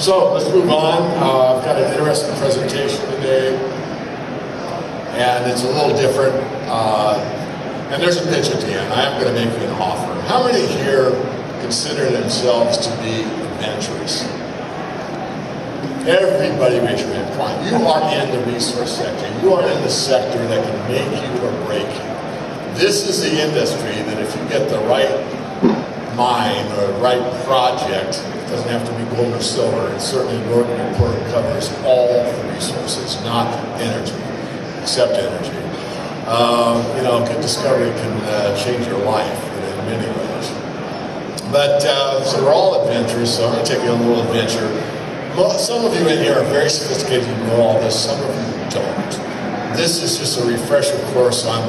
So let's move on. I've got an interesting presentation today, and it's a little different. And there's a pitch at the end. I am going to make you an offer. How many here consider themselves to be adventurous? Everybody raise your hand. Come on. You are in the resource sector. You are in the sector that can make you or break you. This is the industry that if you get the right mine or the right project, it doesn't have to be gold or silver. It's certainly Northern Report covers all the resources, not energy, except energy. Good discovery can change your life in many ways. But so we're all adventurous, so I'm going to take you on a little adventure. Some of you in here are very sophisticated, you know all this, some of you don't. This is just a refresher course on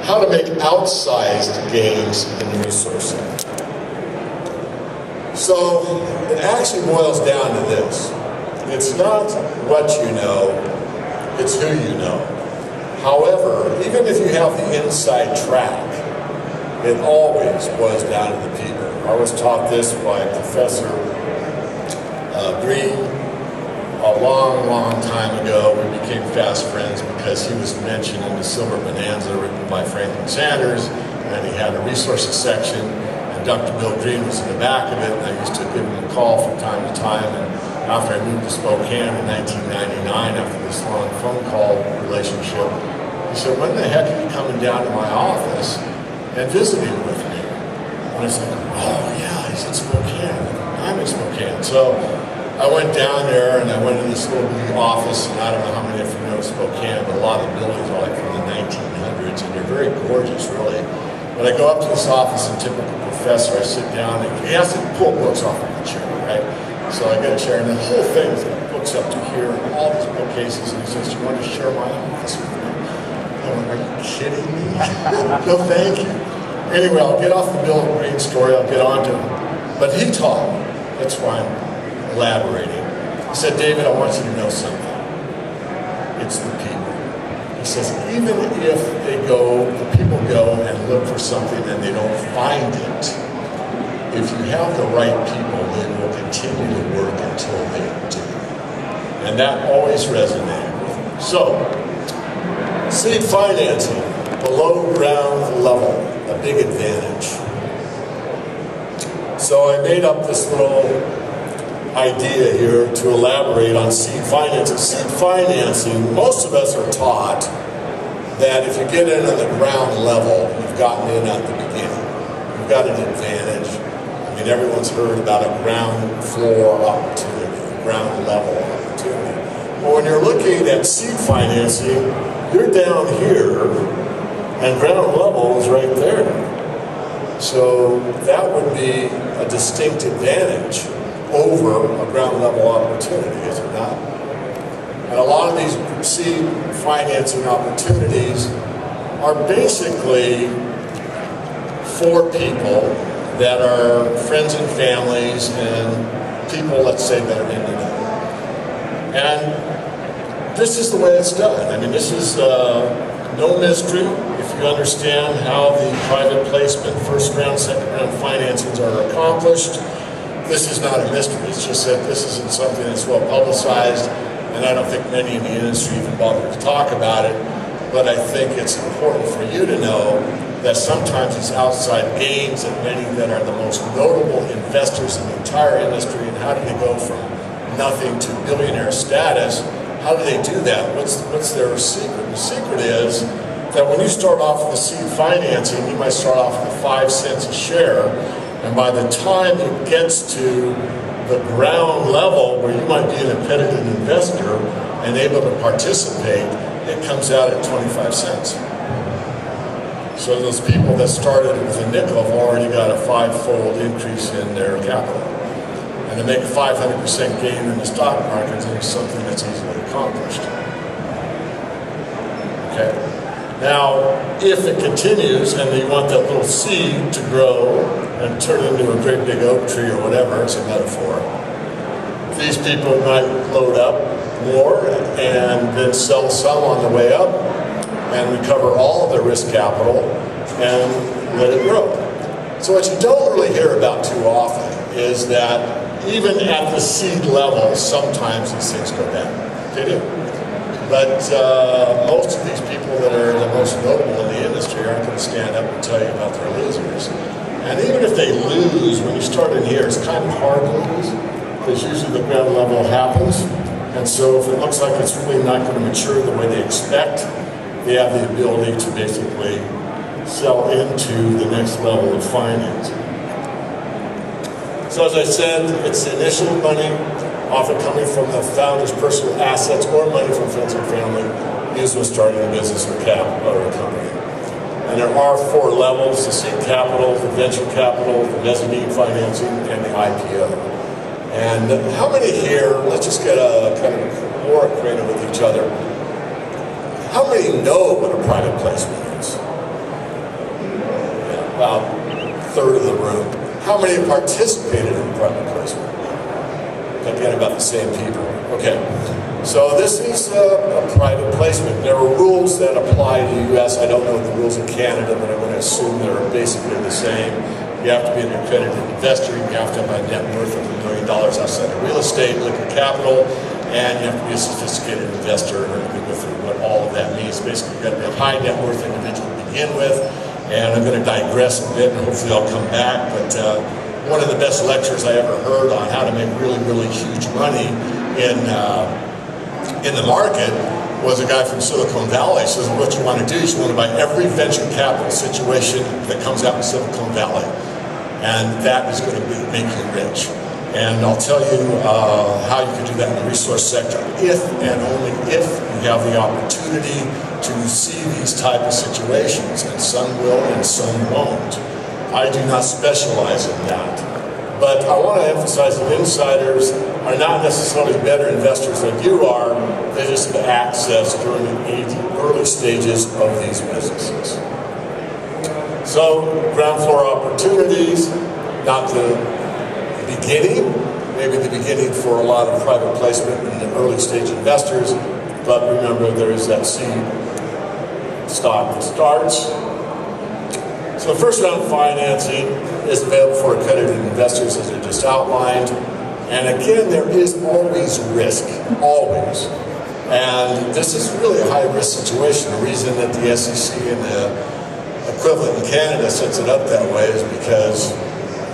how to make outsized gains in the resource sector. So it actually boils down to this. It's not what you know, it's who you know. However, even if you have the inside track, it always boils down to the people. I was taught this by Professor Green a long, long time ago. We became fast friends because he was mentioned in the Silver Bonanza written by Franklin Sanders, and he had a resources section, and Dr. Bill Green was in the back of it, and I used to give him a call from time to time. And after I moved to Spokane in 1999, after this long phone call relationship, he said, "When the heck are you coming down to my office and visiting with me?" And I said, "Oh yeah, he's in Spokane. I'm in Spokane." So I went down there and I went in this little office, and I don't know how many of you know Spokane, but a lot of the buildings are like from the 1900s, and they're very gorgeous, really. But I go up to this office, and typical professor, I sit down, and he has to pull books off of the chair, right? So I get a chair, and the whole thing's books up to here, and all these bookcases, and he says, "Do you want to share my office with me?" I went, "Are you kidding me?" No, thank you. Anyway, I'll get off the Bill Green story, I'll get on to him. But he taught me, that's why I'm elaborating. He said, "David, I want you to know something. It's the people." He says, even if the people go and look for something and they don't find it, if you have the right people, they will continue to work until they do. And that always resonated with me. So, seed financing, below ground level, a big advantage. So I made up this little idea here to elaborate on seed financing. Seed financing, most of us are taught that if you get in on the ground level, you've gotten in at the beginning. You've got an advantage. I mean, everyone's heard about a ground floor opportunity, ground level opportunity. But when you're looking at seed financing, you're down here, and ground level is right there. So that would be a distinct advantage over a ground level opportunity, is it not? And a lot of these seed financing opportunities are basically for people that are friends and families and people, let's say, that are in the know. And this is the way it's done. I mean, this is no mystery. If you understand how the private placement, first round, second round financings are accomplished, this is not a mystery. It's just that this isn't something that's well publicized, and I don't think many in the industry even bother to talk about it. But I think it's important for you to know that sometimes these outside gains, and many that are the most notable investors in the entire industry, and how do they go from nothing to billionaire status? How do they do that? What's their secret? The secret is that when you start off with the seed financing, you might start off with 5 cents a share, and by the time it gets to the ground level where you might be an accredited investor and able to participate, it comes out at 25 cents. So those people that started with a nickel have already got a 5-fold increase in their capital. And to make a 500% gain in the stock market is something that's easily accomplished. Okay. Now, if it continues and you want that little seed to grow and turn into a great big oak tree or whatever, it's a metaphor, these people might load up more and then sell some on the way up and recover all of their risk capital and let it grow. So what you don't really hear about too often is that even at the seed level, sometimes these things go down. They do. But most of these people that are the most notable in the industry aren't going to stand up and tell you about their losers. And even if they lose, when you start in here, it's kind of hard to lose, because usually the ground level happens. And so if it looks like it's really not going to mature the way they expect, they have the ability to basically sell into the next level of financing. So as I said, it's the initial money, often coming from the founder's personal assets or money from friends and family, used when starting a business or a company. And there are 4 levels: the seed capital, the venture capital, the mezzanine financing, and the IPO. And how many here, let's just get a kind of more acquainted with each other, how many know what a private placement is? Yeah, about a third of the room. How many have participated in private placement? Again, about the same people. Okay, so this is a private placement. There are rules that apply to the US. I don't know the rules in Canada, but I'm going to assume they're basically the same. You have to be an accredited investor. You have to have a net worth of $1 million outside of real estate, liquid capital, and you have to be a sophisticated investor in order to go through what all of that means. Basically, you've got to be a high net worth individual to begin with. And I'm going to digress a bit, and hopefully I'll come back. But one of the best lectures I ever heard on how to make really, really huge money in the market was a guy from Silicon Valley. He says, what you want to do is you want to buy every venture capital situation that comes out in Silicon Valley. And that is going to make you rich. And I'll tell you how you can do that in the resource sector if and only if you have the opportunity to see these type of situations. And some will and some won't. I do not specialize in that. But I want to emphasize that insiders are not necessarily better investors than you are. They just have access during the early stages of these businesses. So, ground floor opportunities, not the beginning, maybe the beginning for a lot of private placement and the early stage investors, but remember there is that seed stock that starts. So first round financing is available for accredited investors, as I just outlined. And again, there is always risk, always. And this is really a high-risk situation. The reason that the SEC and the equivalent in Canada sets it up that way is because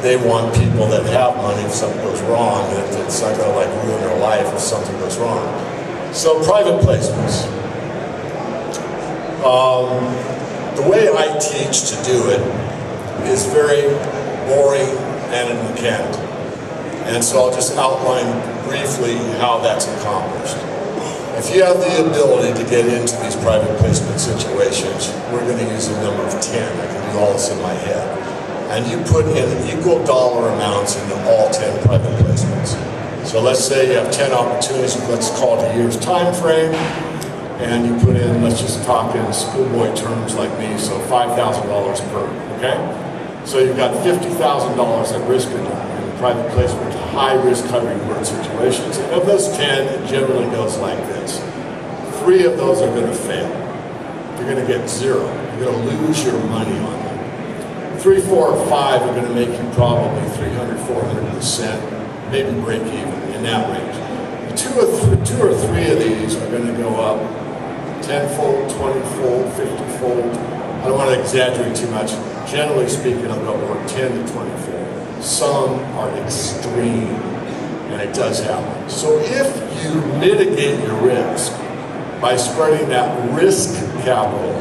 they want people that have money if something goes wrong, that it's not going to like ruin their life if something goes wrong. So private placements. The way I teach to do it is very boring and mechanical. And so I'll just outline briefly how that's accomplished. If you have the ability to get into these private placement situations, we're going to use a number of 10. I can do all this in my head. And you put in equal dollar amounts into all 10 private placements. So let's say you have 10 opportunities, let's call it a year's time frame, and you put in, let's just talk in schoolboy terms like me, so $5,000 per, okay? So you've got $50,000 at risk in private placement, high risk, high reward situations. And of those 10, it generally goes like this. 3 of those are going to fail. You're going to get 0. You're going to lose your money on them. 3, 4, or 5 are going to make you probably 300, 400%, maybe break even in that range. 2 or 3 of these are going to go up 10-fold, 20-fold, 50-fold. I don't want to exaggerate too much. Generally speaking, I'll go over 10 to 20-fold. Some are extreme, and it does happen. So if you mitigate your risk by spreading that risk capital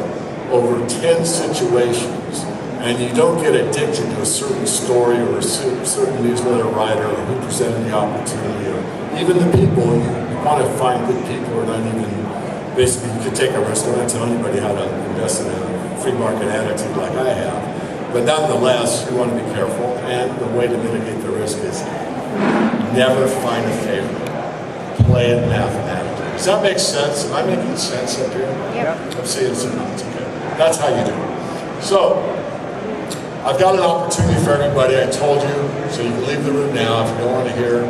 over 10 situations, and you don't get addicted to a certain story or a certain newsletter writer or who presented the opportunity, or even the people, you want to find good people who are not even, basically you could take a risk. I'm not telling anybody how to invest in a free market attitude like I have. But nonetheless, you want to be careful, and the way to mitigate the risk is never find a favorite. Play it mathematically. Does that make sense? Am I making sense up here? Yep. I'm seeing some nods, okay. That's how you do it. So, I've got an opportunity for everybody, I told you, so you can leave the room now if you don't want to hear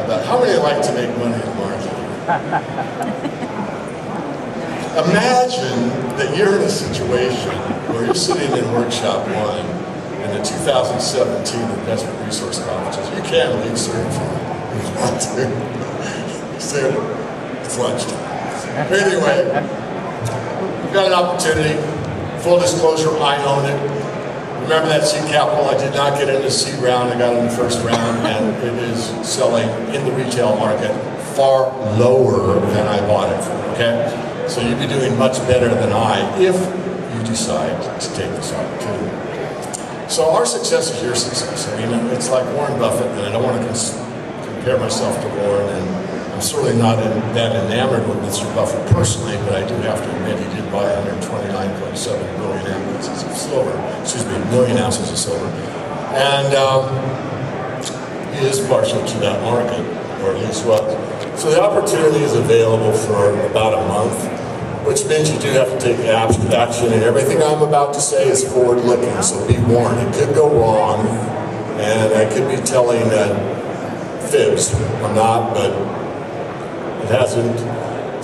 about how many like to make money in marketing. Imagine that you're in a situation where you're sitting in workshop 1 in the 2017 Investment Resource Conferences. You can leave certified if you want to. Soon, it's lunchtime. Anyway, we've got an opportunity. Full disclosure, I own it. Remember that seed capital, I did not get into the seed round, I got in the first round, and it is selling in the retail market far lower than I bought it for, okay? So you'd be doing much better than I if you decide to take this opportunity. So our success is your success. I mean, it's like Warren Buffett, and I don't want to compare myself to Warren, and I'm certainly not that enamored with Mr. Buffett personally, but I do have to admit he did buy 129.7 billion ounces of silver, million ounces of silver. And he is partial to that market, or at least was. So the opportunity is available for about a month, which means you do have to take action, and everything I'm about to say is forward-looking, so be warned. It could go wrong, and I could be telling fibs. I'm not, but it hasn't.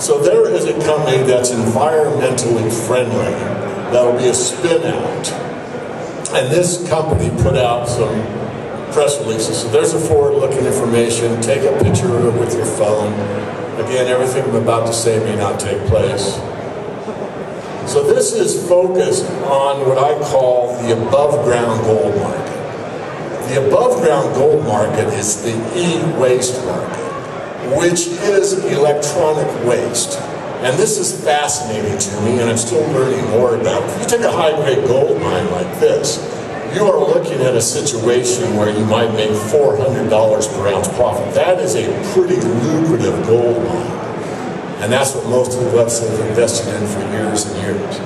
So there is a company that's environmentally friendly that'll be a spin-out. And this company put out some press releases. So there's a forward-looking information. Take a picture of it with your phone. Again, everything I'm about to say may not take place. So this is focused on what I call the above-ground gold market. The above-ground gold market is the e-waste market, which is electronic waste. And this is fascinating to me, and I'm still learning more about it. If you take a high-grade gold mine like this, you are looking at a situation where you might make $400 per ounce profit. That is a pretty lucrative gold mine. And that's what most of us have invested in for years and years.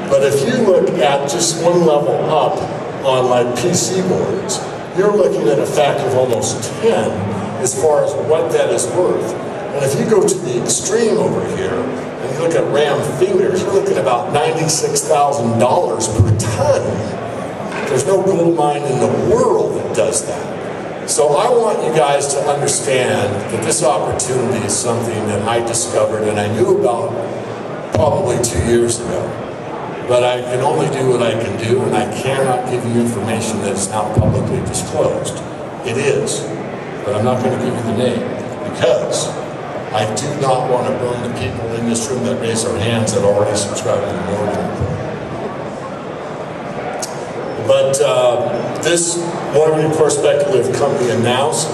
But if you look at just one level up on like PC boards, you're looking at a factor of almost 10 as far as what that is worth. And if you go to the extreme over here, and you look at RAM fingers, you're looking at about $96,000 per ton. There's no gold mine in the world that does that. So I want you guys to understand that this opportunity is something that I discovered and I knew about probably 2 years ago. But I can only do what I can do, and I cannot give you information that is not publicly disclosed. It is, but I'm not going to give you the name because I do not want to burn the people in this room that raise their hands that already subscribe to the Morgan Report. But this Morgan Report speculative company announced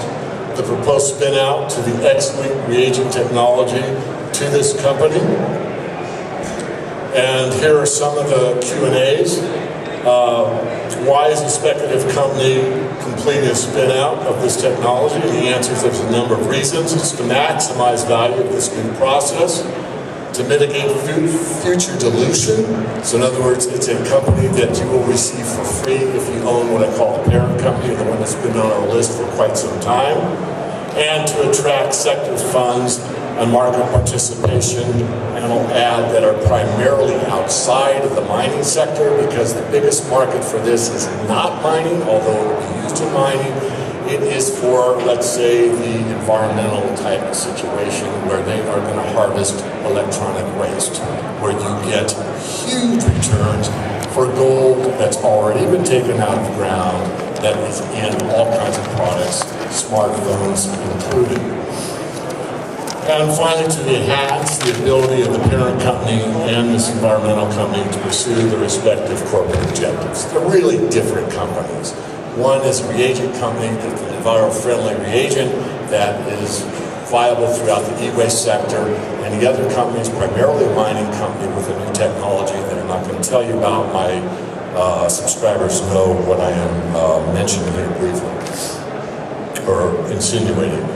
the proposed spin-out to the X-Leach reagent technology to this company. And here are some of the Q&As. Why is a speculative company completing a spin-out of this technology? And the answer is there's a number of reasons. It's to maximize value of this new process, to mitigate future dilution. So in other words, it's a company that you will receive for free if you own what I call the parent company, the one that's been on our list for quite some time, and to attract sector funds and market participation. And I'll add that are primarily outside of the mining sector, because the biggest market for this is not mining, although it will be used in mining. It is for, let's say, the environmental type of situation where they are going to harvest electronic waste, where you get huge returns for gold that's already been taken out of the ground, that is in all kinds of products, smartphones included. And finally, to enhance the ability of the parent company and this environmental company to pursue their respective corporate objectives. They're really different companies. One is a reagent company that's an environment-friendly reagent that is viable throughout the e-waste sector, and the other company is primarily a mining company with a new technology that I'm not going to tell you about. My subscribers know what I am mentioning here briefly, or insinuating.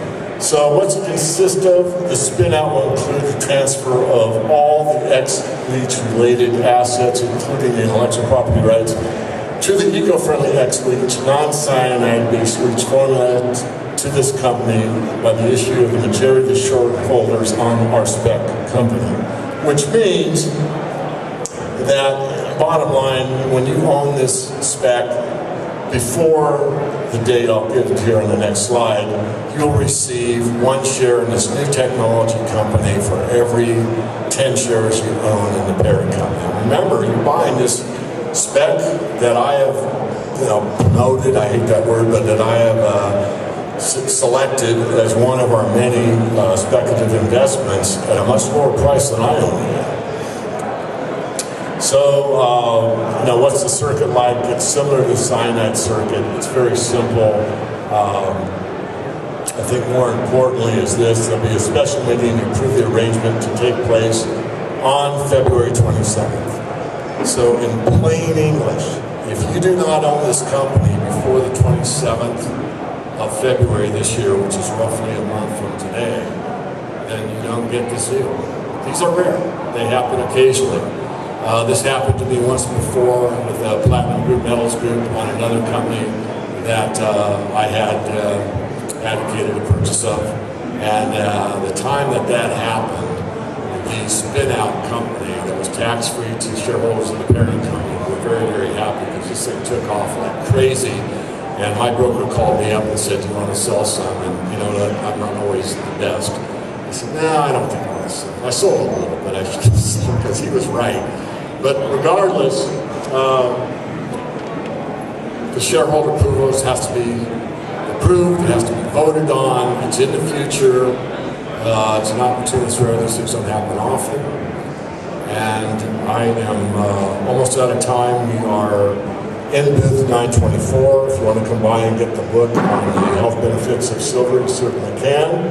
So what's it consist of? The spin-out will include the transfer of all the X-Leach related assets, including the intellectual property rights, to the eco-friendly X-Leach, non-cyanide based leach formula to this company by the issue of the majority of the short holders on our spec company. Which means that, bottom line, when you own this spec, before the date I'll give it here on the next slide, you'll receive 1 share in this new technology company for every 10 shares you own in the parent company. Remember, you're buying this spec that I have promoted, I hate that word, but that I have selected as one of our many speculative investments at a much lower price than I own it. So, what's the circuit like? It's similar to the cyanide circuit. It's very simple. I think more importantly is this: there'll be a special meeting to approve the arrangement to take place on February 27th. So, in plain English, if you do not own this company before the 27th of February this year, which is roughly a month from today, then you don't get this deal. These are rare. They happen occasionally. This happened to me once before with a Platinum Group Metals Group on another company that I had advocated a purchase of. And the time that happened, the spin-out company that was tax-free to shareholders of the parent company were very, very happy because this thing took off like crazy. And my broker called me up and said, "Do you want to sell some?" And I'm not always the best. I said, "No, I don't think I want to sell." I sold a little, but I should because he was right. But regardless, the shareholder approvals has to be approved, it has to be voted on, it's in the future, it's an opportunity that's rare, these things don't happen often. And I am almost out of time. We are in booth 924. If you want to come by and get the book on the health benefits of silver, you certainly can.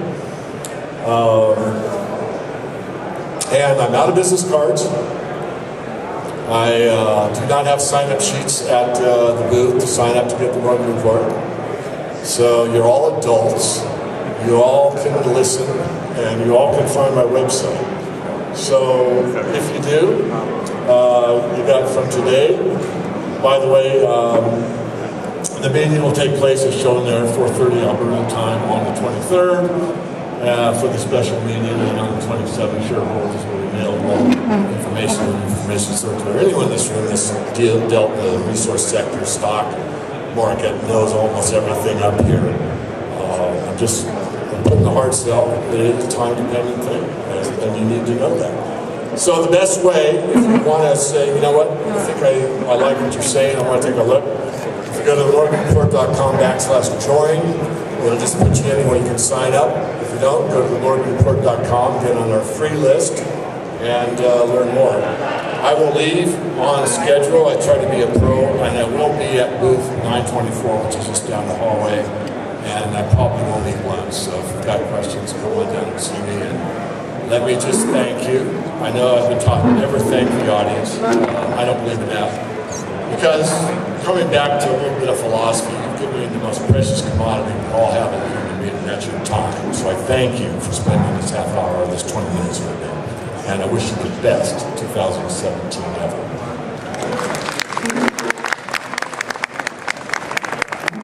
And I'm out of business cards. I do not have sign-up sheets at the booth to sign up to get the Morgan Report. So you're all adults. You all can listen, and you all can find my website. So if you do, you got from today. By the way, the meeting will take place as shown there, 4:30 Alberta time on the 23rd. For the special meeting, and on the 27th, shareholders will be available information circular. Anyone in this room that's dealt in the resource sector, stock market, knows almost everything up here. I'm just putting the hard sell. It is a time-dependent thing, and you need to know that. So the best way, if you want to say, you know what, I think I like what you're saying, I want to take a look. If you go to themorganreport.com/join, it'll just put you in where you can sign up. If you don't, go to themorganreport.com, get on our free list, and learn more. I will leave on schedule. I try to be a pro, and I will be at booth 924, which is just down the hallway, and I probably won't eat lunch. So if you've got questions, come on down and see me. And let me just thank you. I know I've been talking, never thank the audience. I don't believe in that. Because coming back to a little bit of philosophy, you've given me the most precious commodity we all have in the human being, and that's your time. So I thank you for spending this half hour or this 20 minutes with me. And I wish you the best 2017 ever.